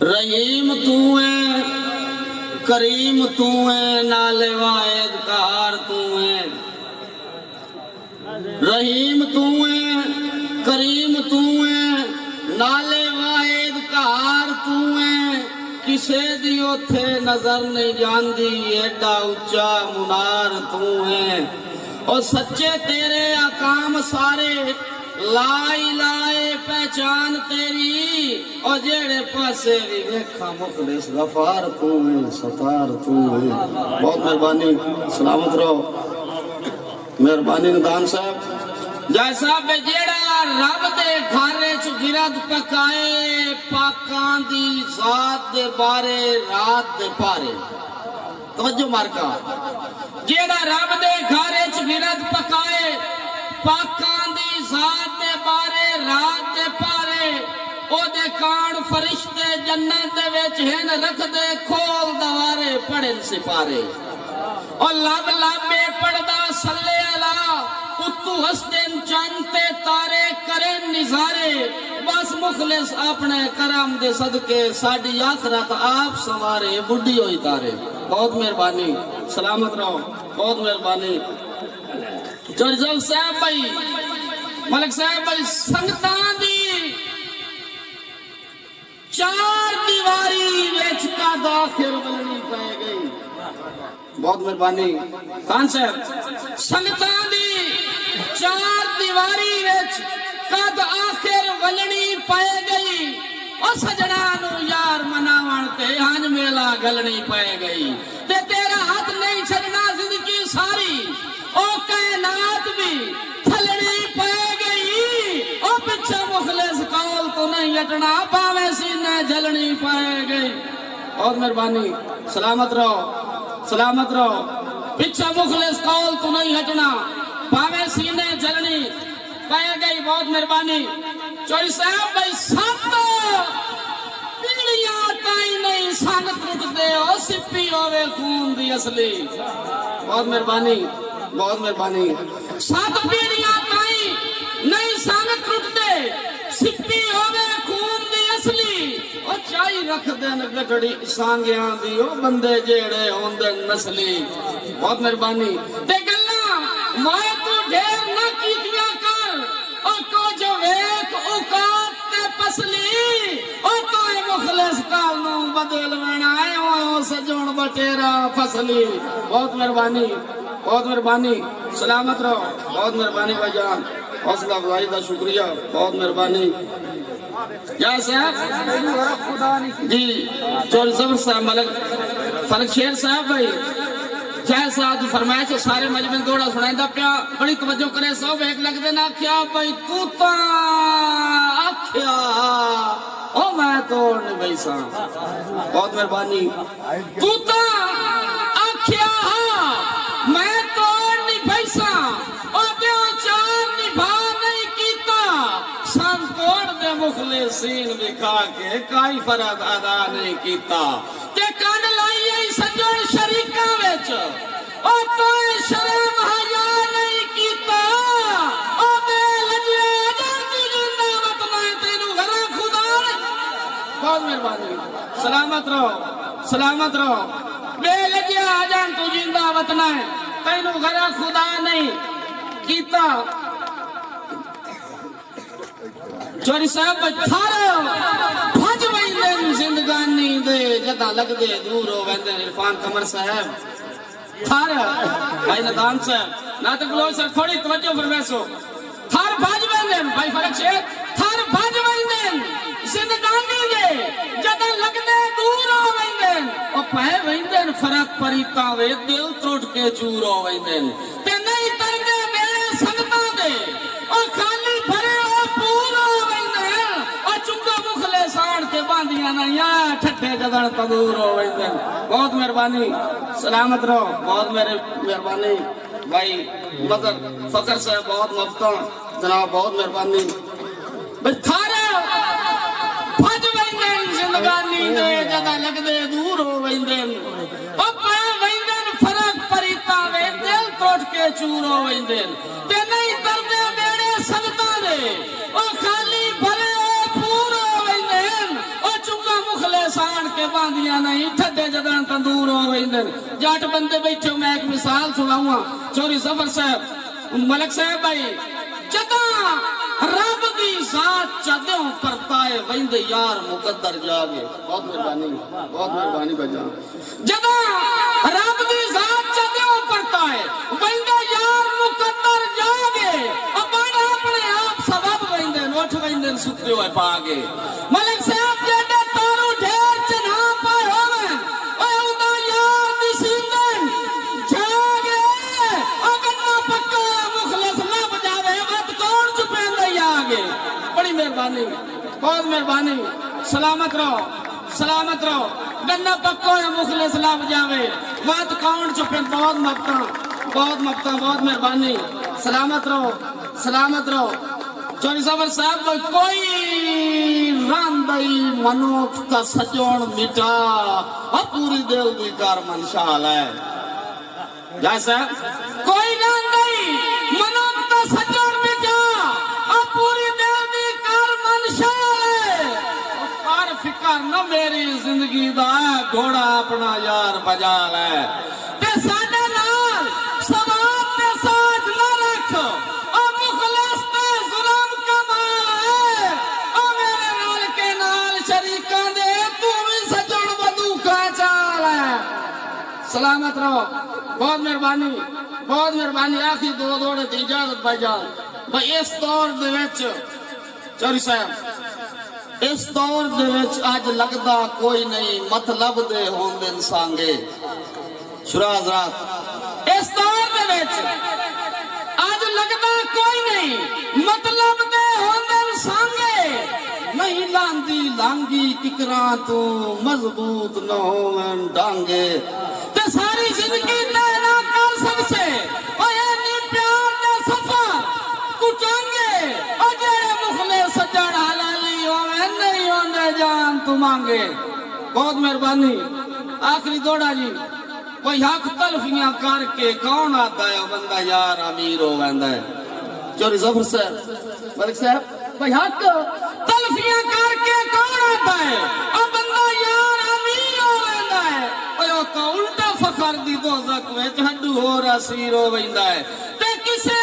रहीम तू है, करीम तू है, नाले वाहिद कार तू है। रहीम तू है, करीम तू है, नाले वाहिद कार तू है। किसे दी उथे नजर नहीं जाती, एडा उच्चा मुनार तू है। और सच्चे तेरे अकाम सारे, लाई लाए पहचान तेरी। और जेड़े पासे भी देखा मुखलिस गफार तू है, सतार तू है। बहुत मेहरबानी, सलामत रहो। मेहरबानी नदान साहब। जैसा बेजेड़ा रब दे घारे च गिरद पकाए, पाकां दी जात दे बारे रात दे पारे। तवज्जो मारका, जेड़ा रब दे घारे च गिरद पकाए, पाकां दी जात दे बारे रात दे पारे। ओदे कान फरिश्ते जन्नत दे विच हिन रखदे, खोल दवारे पढ़न सिपारे। और लब लाबे पढ़दा सल्ले अला, उत्तू हसदेन चंद ते तारे करें निजारे। बस मुखलिस अपने करम दे सदके, साडी आखरत आप सवारे, बुढ़ी होई तारे। बहुत मेहरबानी, सलामत रहो। बहुत मेहरबानी। जरजल साहब भाई, मलिक साहब भाई, संगतां दी चार दीवारी विच का दाखिल बननी पै गई। बहुत मेहरबानी खान साहब। संगतां दी चार दीवारी विच कद आखिर वलनी पै गई। और सजना नू यार मनावण ते हंज मेला गलनी पै गई। ते तेरा हाथ नहीं छड़ना जिंदगी सारी, ओ कायनात भी थलनी पै गई। ओ पिछे मुखलिस कौल तो नहीं हटना, पावे सीने जलनी पै गई। और मेहरबानी, सलामत रहो, सलामत रहो। पिछे मुखलिस कौल तो नहीं हटना, पावे सीने जलनी पै गई। बहुत मेहरबानी। चोरी साहब भाई, सात पीढ़ियां ताई नहीं संग टुटदे, ओ सिप्पी होवे खून दी असली। बहुत मेहरबानी, बहुत मेहरबानी। सात पीढ़ियां ताई नहीं संग टुटदे, सिप्पी होवे खून दी असली। ओ चाई रख देन गठड़ी सांगियां दी, ओ बंदे जेड़े होंदे नस्ली। बहुत मेहरबानी। ते गल्लां मैं तू ढेर ना कीतियां कर, ओ को जो वेख औकात ते पसली। ओ तो मुखलिस काल नू बदल बनाए, ओ सजण बटेरा फसली। बहुत मेहरबानी, बहुत मेहरबानी, सलामत रहो। बहुत मेहरबानी भाईजान, हौसला अफजाई का शुक्रिया। बहुत मेहरबानी। क्या साहब जी, चोरी जबर साहब, मलिक फलक शेर साहब भाई, जय साहब फरमाया तो सारे मजमे दौड़ा सुनाइंदा पिया। बड़ी तवज्जो करे, सब एक लगदे ना आख्या भाई तू ता आख्या ओ मैं तोड़ नहीं बैसा। बहुत मेहरबानी। तू ता आख्या मैं तोड़ नहीं बैसा, ओ दे चार निभा नहीं कीता। सन तोड़ दे मुखलिसीन विखा के, काई फर्क अदा नहीं कीता। ते कान लाई सजण शरीका विच, ओ तोए शर्म हया नहीं कीता। ओ बेलजिया जान तू जिंदा मत मैं तेनू घरा खुदा। बहुत मेहरबानी, सलामत रहो, सलामत रहो। बेलजिया जान तू जिंदा वतना है, तेनू घरा खुदा नहीं कीता। चोरी साहब थारो भज वैंदे जिंदगानी दे, जदा लगदे दूर हो वैंदे। इरफान कमर साहब थार भाई नदान साहब ना तो गलो सर थोड़ी तवज्जो फरमाइशो। थार भज वैंदे भाई फरक शेख, थार भज वैंदे जिंदगानी दे, जदा लगदे दूर हो वैंदे। ओ पै वैंदे फरक परीता वे, दिल त्रुट के चूर हो वैंदे। ते नहीं तरदे मेरे संगतां दे, ओ खाली भरे ओ पूर हो वैंदे। ओ चुंगा मुखले साण के बांधियां ना या ठट्ठे जदन तंदूर हो वैंदे। बहुत मेहरबानी, सलामत रहो। बहुत मेहरबानी भाई मदर फकर साहब, बहुत मफ्ता जनाब, बहुत मेहरबानी। थारे भज वैंदे जिंदगानी दे, जदा लगदे दूर हो वैंदे। ओ पै वैंदे फरक परीता वे, दिल तोड़ के चूर हो वैंदे। ते नहीं तरदे मेरे संगतां दे, ओ खाली भरे ओ पूर हो वैंदे। बांधिया नहीं ठड्डे जदा तंदूर हो वेंदे जट बंदे बैठे मैं एक मिसाल सुनाऊंगा चोरी सफर साहब मलक साहब भाई जदा रब दी जात चदों परताए वेंदे यार मुकद्दर जागे बहुत मेहरबानी बजा जदा रब दी जात चदों परताए वेंदे यार मुकद्दर जागे अपन अपने आप सबब वेंदे उठ वेंदे सुते हुए पागे मलक साहब जेडे तारू ढेर चना पाए होवन ओए उदा यार दी सींदन जागे अगन्ना पक्का मुखलस लब जावे वत कौन चुपेंदे आगे बड़ी मेहरबानी बहुत मेहरबानी सलामत रहो गन्ना पक्को या मुखलस लब जावे वत कौन चुपे बहुत मपता बहुत मेहरबानी सलामत रहो चोरी सफर साहब कोई रांदई मनुख का सजोण मिटा पूरी दिल दी कर मनशाल है जैसा कोई रांदई मनुख का सजोण मिटा पूरी दिल दी कर मनशाल है कर फिकर न मेरी जिंदगी दा घोड़ा अपना यार बजा ले ते साडे नाल सवाब ते साथ न रख सलामत रहो बहुत मेहरबानी आखिरी दो दौड़े की इजाजत भाईजान भाई इस दौर दे विच चौरी साहब इस दौर दे विच अज लगदा कोई नहीं मतलब दे होंदे सांगे शुराज रात इस दौर दे विच अज लगदा कोई नहीं मतलब दे होंदे सांगे नहीं लांदी लांगी किकरा तू मजबूत न होवन डांगे सारी जिंदगी ना कर सकते ओए नी प्यार दे सफर कुचांगे ओ जेड़े मुखले सजण हलाली होवे नहीं होंदे जान तू मांगे बहुत मेहरबानी आखिरी दौड़ा जी कोई हक तलफियां करके कौन आता है बंदा यार अमीर हो वेंदा है चोरी जफर साहब मलिक साहब कोई हक तलफियां करके कौन आता है ओ बंदा यार अमीर हो वेंदा है ओ तो उल्टा फखर दी दोज़ख विच हड्डू होर असीर हो वेंदा है ते किसे